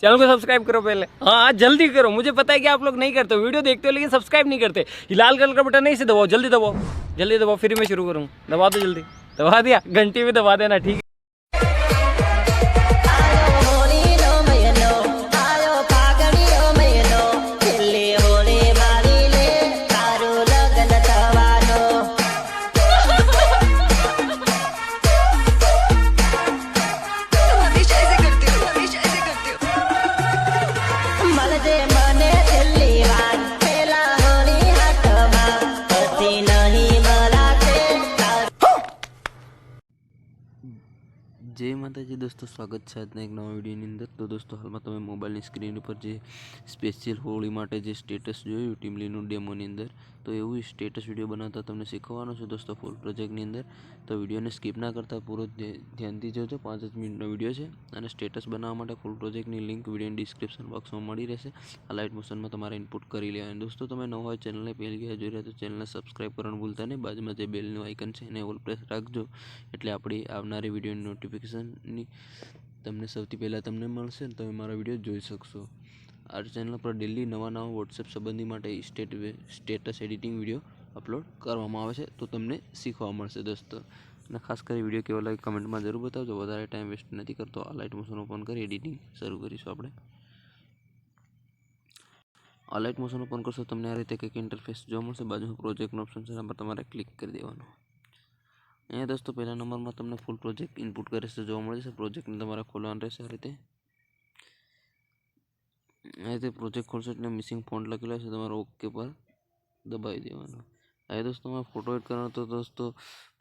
Channel को subscribe करो पहले। हाँ जल्दी करो, मुझे पता है कि आप लोग नहीं करते हो, वीडियो देखते हो लेकिन सब्सक्राइब नहीं करते। ये लाल कलर का बटन नहीं, इसे दबाओ, जल्दी दबाओ, जल्दी दबाओ, फिर मैं शुरू करूँ। दबा दो जल्दी, दबा दिया, घंटी भी दबा देना, ठीक है। जय माताजी दोस्तों, स्वागत है આજના એક નવા વિડીયોની અંદર। તો દોસ્તો હાલમાં તમે મોબાઈલની સ્ક્રીન ઉપર જે સ્પેશિયલ હોળી માટે જે સ્ટેટસ જોયું ટીમલીનું ડેમોની અંદર, તો એવું સ્ટેટસ વિડીયો બનાવતા તમને શીખવવાનો છે દોસ્તો ફૂલ પ્રોજેક્ટની અંદર। તો વિડીયોને સ્કીપ ના કરતા પૂરો ધ્યાનથી જોજો, 5 જ મિનિટનો વિડીયો છે અને સ્ટેટસ બનાવવા માટે ફૂલ પ્રોજેક્ટની લિંક વિડીયોની ડિસ્ક્રિપ્શન બોક્સમાં મળી રહેશે। આ લાઇટ મોશનમાં તમારે ઇનપુટ કરી લેવાનું। દોસ્તો તમે નવા હોય ચેનલને પહેલી વાર જોઈ રહ્યા તો ચેનલને સબસ્ક્રાઈબ કરવાનું ભૂલતા નહીં, બાજુમાં જે બેલનું આઇકન છે એને ઓલ પ્રેસ રાખજો, એટલે આપણી આવનારી વિડીયોની નોટિફિકેશનની તમને સૌથી પહેલાં તમને મળશે અને તમે મારા વિડીયો જોઈ શકશો। આ ચેનલ પર ડેલી નવા વોટ્સએપ સંબંધી માટે સ્ટેટસ એડિટિંગ વિડીયો અપલોડ કરવામાં આવે છે, તો તમને શીખવા મળશે દોસ્તો। અને ખાસ કરી વિડીયો કેવો લાગે કમેન્ટમાં જરૂર બતાવજો। વધારે ટાઈમ વેસ્ટ નથી કરતો, આ લાઇટ મોશન ઓપન કરી એડિટિંગ શરૂ કરીશું આપણે। આ લાઇટ મોશન ઓપન કરશો તમને આ રીતે કંઈક ઇન્ટરફેસ જોવા મળશે। બાજુમાં પ્રોજેક્ટનો ઓપ્શન છે, એના પર તમારે ક્લિક કરી દેવાનું। અહીંયા દોસ્તો પહેલા નંબરમાં તમને ફૂલ પ્રોજેક્ટ ઇનપુટ કરે છે જોવા મળે છે। પ્રોજેક્ટને તમારે ખોલવાનું રહેશે આ રીતે પ્રોજેક્ટ ખોલશો એટલે મિસિંગ ફોન્ટ લખેલો છે, તમારે ઓકે પર દબાવી દેવાનું। હવે દોસ્તો તમારે ફોટો એડ કરવાનો, તો દોસ્તો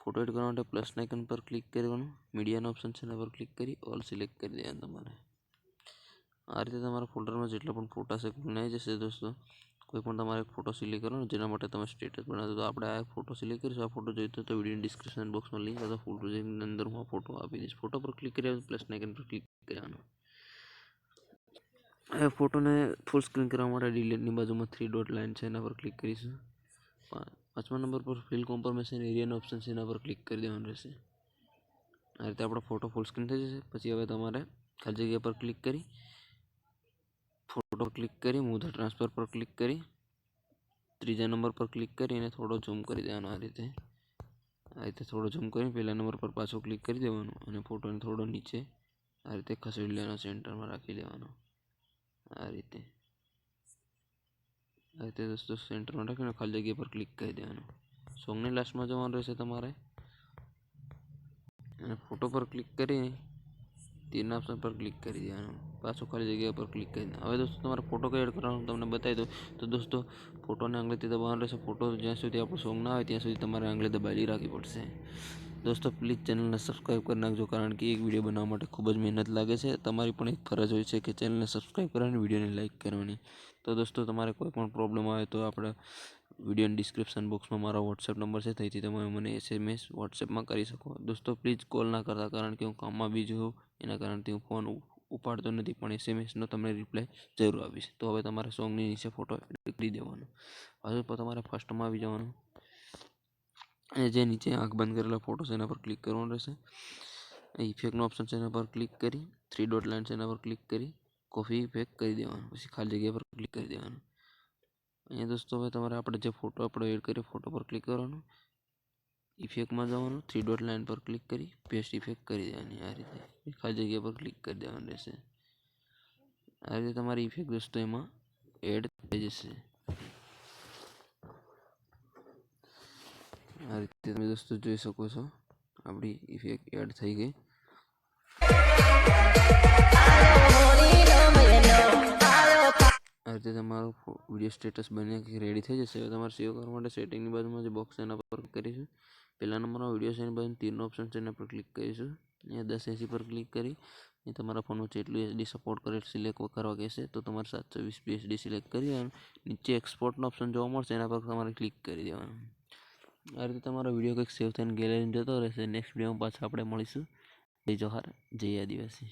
ફોટો એડ કરવા માટે પ્લસના આઇકન પર ક્લિક કરવાનું, મીડિયાનો ઓપ્શન છે એના પર ક્લિક કરી ઓલ સિલેક્ટ કરી દેવાનું તમારે। આ રીતે તમારા ફોલ્ડરમાં જેટલા પણ ફોટા છે બનાવી જશે દોસ્તો। કોઈ પણ તમારે એક ફોટો સિલેક્ટ કરવાનો જેના માટે તમે સ્ટેટસ બનાવતો, તો આપણે આ ફોટો સિલેક્ટ કરીશું। આ ફોટો જોઈતો તો વિડીયોની ડિસ્ક્રિપ્શન બોક્સમાં લિંક અથવા ફૂલ પ્રોજેક્ટની અંદર હું આ ફોટો આપી દઈશ। ફોટો પર ક્લિક કર્યા પ્લસના આઇકન પર ક્લિક કરવાનું। હવે ફોટોને ફૂલ સ્ક્રીન કરવા માટે ડિલીટની બાજુમાં 3 ડોટ લાઇન છે એના પર ક્લિક કરીશું। 5મા નંબર પર ફિલ કોન્ફર્મેશન એરિયાનો ઓપ્શન છે એના પર ક્લિક કરી દેવાનું રહેશે। આ રીતે આપણો ફોટો ફૂલ સ્ક્રીન થઈ જશે। પછી હવે તમારે ખાલી જગ્યા પર ક્લિક કરી ફોટો ક્લિક કરી મૂવ ધ ટ્રાન્સફર પર ક્લિક કરી 3જા નંબર પર ક્લિક કરી અને થોડો ઝૂમ કરી દેવાનો। આ રીતે થોડો ઝૂમ કરી પહેલા નંબર પર પાછો ક્લિક કરી દેવાનું અને ફોટોને થોડો નીચે આ રીતે ખસેડી લેવાનો, સેન્ટરમાં રાખી લેવાનો। આ રીતે દોસ્તો સેન્ટરમાં રાખીને ખાલી જગ્યા પર ક્લિક કરી દેવાનું। સોંગની લાસ્ટમાં જવાનું રહેશે તમારે અને ફોટો પર ક્લિક કરી તીરના ઓપ્શન પર ક્લિક કરી દેવાનું, પાછું ખાલી જગ્યા પર ક્લિક કરી દેવાનું। હવે દોસ્તો તમારે ફોટો કઈ એડ કરવાનો તમને બતાવી દઉં, તો દોસ્તો ફોટોને આંગળીથી દબાવવાનું રહેશે। ફોટો જ્યાં સુધી આપણો સોંગ ના આવે ત્યાં સુધી તમારે આંગળી દબાવી રાખવી પડશે। દોસ્તો પ્લીઝ ચેનલને સબસ્ક્રાઈબ કરી નાખજો, કારણ કે એક વિડીયો બનાવવા માટે ખૂબ જ મહેનત લાગે છે। તમારી પણ એક ફરજ હોય છે કે ચેનલને સબસ્ક્રાઈબ કરવાની, વિડીયોને લાઇક કરવાની। તો દોસ્તો તમારે કોઈ પણ પ્રોબ્લેમ આવે તો આપણે વિડીયોની ડિસ્ક્રિપ્શન બોક્સમાં મારો વોટ્સએપ નંબર છે, ત્યાંથી તમે મને SMS વોટ્સએપમાં કરી શકો। દોસ્તો પ્લીઝ કોલ ના કરતા, કારણ કે હું કામમાં બીજી હોઉં, એના કારણથી હું ફોન ઉપાડતો નથી, પણ SMSનો તમને રિપ્લાય જરૂર આપીશ। તો હવે તમારે સોંગની નીચે ફોટો એડ કરી દેવાનો। હવે તમારે ફર્સ્ટમાં આવી જવાનું અને જે નીચે આંખ બંધ કરેલા ફોટો છે એના પર ક્લિક કરવાનું રહેશે। ઇફેક્ટનો ઓપ્શન છે એના પર ક્લિક કરી 3 ડોટ લાઇન છે એના પર ક્લિક કરી કોફી ઇફેક્ટ કરી દેવાનું, પછી ખાલી જગ્યા પર ક્લિક કરી દેવાનું। અહીંયા દોસ્તો હવે તમારે આપણે જે ફોટો એડ કરીએ ફોટો પર ક્લિક કરવાનું, ઇફેક્ટમાં જવાનું, 3 ડોટ લાઇન પર ક્લિક કરી પેસ્ટ ઇફેક્ટ કરી દેવાની। આ રીતે ખાલી જગ્યા પર ક્લિક કરી દેવાનું રહેશે। આ રીતે તમારી ઇફેક્ટ દોસ્તો એમાં એડ થઈ જશે। આ રીતે તમે દોસ્તો જોઈ શકો છો આપણી ઇફેક્ટ એડ થઈ ગઈ। આ રીતે તમારો વિડીયો સ્ટેટસ બની રેડી થઈ જશે। હવે તમારે સેવ કરવા માટે સેટિંગની બાજુમાં જે બોક્સ એના પર ક્લિક કરીશું। પહેલા નંબરનો વિડીયો છે એની બાજુ તીરનો ઓપ્શન છે એના પર ક્લિક કરીશું। અહીંયા 1080 પર ક્લિક કરી એ તમારા ફોનમાં જેટલું HD સપોર્ટ કરે સિલેક્ટ કરવા કહેશે, તો તમારે 720p HD સિલેક્ટ કરી દેવાનું। નીચે એક્સપોર્ટનો ઓપ્શન જોવા મળશે એના પર તમારે ક્લિક કરી દેવાનું। આ રીતે તમારો વિડીયો કંઈક સેવ થઈને ગેલેરીમાં જતો રહેશે। નેક્સ્ટ વિડીયોમાં પાછા આપણે મળીશું। જય જોહાર, જય આદિવાસી।